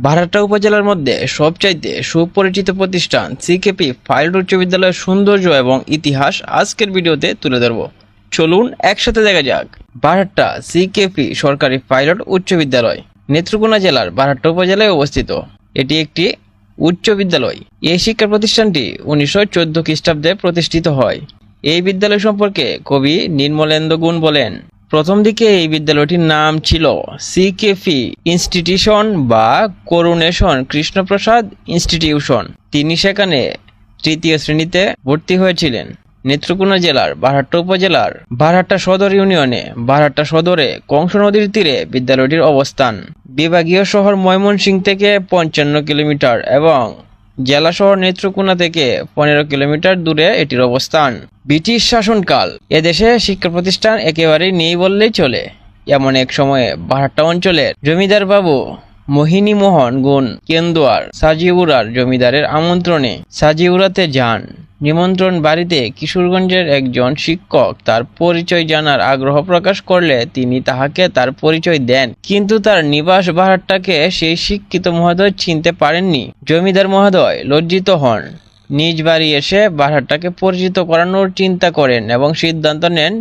বারহাট্টা উপজেলার মধ্যে সবচাইতে সুপরিচিত প্রতিষ্ঠান সিকেপি পাইলট উচ্চ বিদ্যালয়ের সৌন্দর্য এবং ইতিহাস আজকের ভিডিওতে তুলে ধরব। চলুন একসাথে দেখা যাক। বারহাট্টা সিকেপি সরকারি পাইলট উচ্চ বিদ্যালয় নেত্রকোনা জেলার বারহাট্টা উপজেলায় অবস্থিত। এটি একটি উচ্চ বিদ্যালয়। এই শিক্ষা প্রতিষ্ঠানটি 1914 খ্রিস্টাব্দে প্রতিষ্ঠিত হয়। এই বিদ্যালয় সম্পর্কে কবি নির্মলেন্দু গুণ বলেন, প্রথম দিকে এই বিদ্যালয়টির নাম ছিল সিকেপি ইনস্টিটিউশন বা করুণেশন কৃষ্ণপ্রসাদ ইনস্টিটিউশন। তিনি সেখানে তৃতীয় শ্রেণীতে ভর্তি হয়েছিলেন। নেত্রকোনা জেলার বারহাট্টা উপজেলার বারহাট্টা সদর ইউনিয়নে বারহাট্টা সদরে কংস নদীর তীরে বিদ্যালয়টির অবস্থান। বিভাগীয় শহর ময়মনসিংহ থেকে 55 কিলোমিটার এবং জেলা শহর নেত্রকোনা থেকে 15 কিলোমিটার দূরে এটির অবস্থান। ব্রিটিশ শাসনকাল এদেশে শিক্ষা প্রতিষ্ঠান একেবারেই নেই বললেই চলে। এমন এক সময়ে বারহাট্টা অঞ্চলের জমিদার বাবু মোহিনী মোহন গুণ কেন্দুয়ার সাজিউরার জমিদারের আমন্ত্রণে সাজিউরাতে যান। নিমন্ত্রণ বাড়িতে কিশোরগঞ্জের একজন শিক্ষক তার পরিচয় জানার আগ্রহ প্রকাশ করলে তিনি তাহাকে তার পরিচয় দেন, কিন্তু তার নিবাস বারহাট্টাকে সেই শিক্ষিত মহোদয় চিনতে পারেননি। জমিদার মহোদয় লজ্জিত হন। নিজ বাড়ি এসে বারহাট্টাকে পরিচিত করানোর চিন্তা করেন এবং সিদ্ধান্ত নেন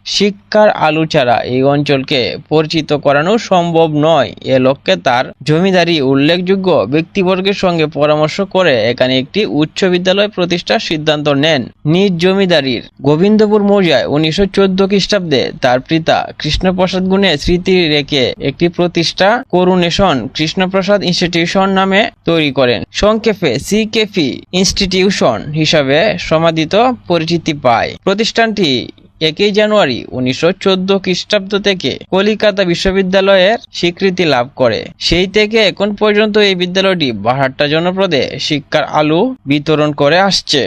শিক্ষার আলু ছাড়া এই অঞ্চলকে পরিচিত করানো সম্ভব নয়। এ লক্ষ্যে তার জমিদারি উল্লেখযোগ্য ব্যক্তিবর্গের সঙ্গে পরামর্শ করে এখানে একটি উচ্চ বিদ্যালয় প্রতিষ্ঠার সিদ্ধান্ত নেন। নিজ জমিদারির গোবিন্দপুর মৌজায় 1914 খ্রিস্টাব্দে তার পিতা কৃষ্ণপ্রসাদ গুণের স্মৃতি রেখে একটি প্রতিষ্ঠা করুণেশন কৃষ্ণপ্রসাদ ইনস্টিটিউশন নামে তৈরি করেন। সংক্ষেপে সিকেপি ইনস্টিটিউশন হিসাবে সমাদিত পরিচিতি পায়। প্রতিষ্ঠানটি 1 জানুয়ারি 1914 খ্রিস্টাব্দ থেকে কলিকাতা বিশ্ববিদ্যালয়ের স্বীকৃতি লাভ করে। সেই থেকে এখন পর্যন্ত এই বিদ্যালয়টি বারহাট্টা জনপদে শিক্ষার আলো বিতরণ করে আসছে।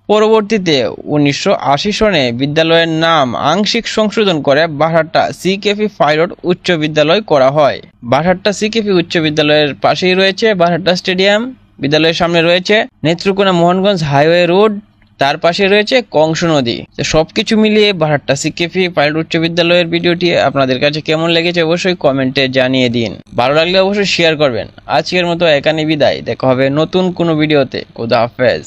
পরবর্তীতে 1980 সনে বিদ্যালয়ের নাম আংশিক সংশোধন করে বারহাট্টা সিকেপি পাইলট উচ্চ বিদ্যালয় করা হয়। বারহাট্টা সিকেপি উচ্চ বিদ্যালয়ের পাশেই রয়েছে বারহাট্টা স্টেডিয়াম। বিদ্যালয়ের সামনে রয়েছে নেত্রকোনা মোহনগঞ্জ হাইওয়ে রোড, তার পাশে রয়েছে কংস নদী। সবকিছু মিলিয়ে বারহাট্টা সিকেপি পাইলট উচ্চ বিদ্যালয়ের ভিডিওটি আপনাদের কাছে কেমন লেগেছে অবশ্যই কমেন্টে জানিয়ে দিন। ভালো লাগলে অবশ্যই শেয়ার করবেন। আজকের মতো এখানে বিদায়, দেখা হবে নতুন কোনো ভিডিওতে। খোদা হাফেজ।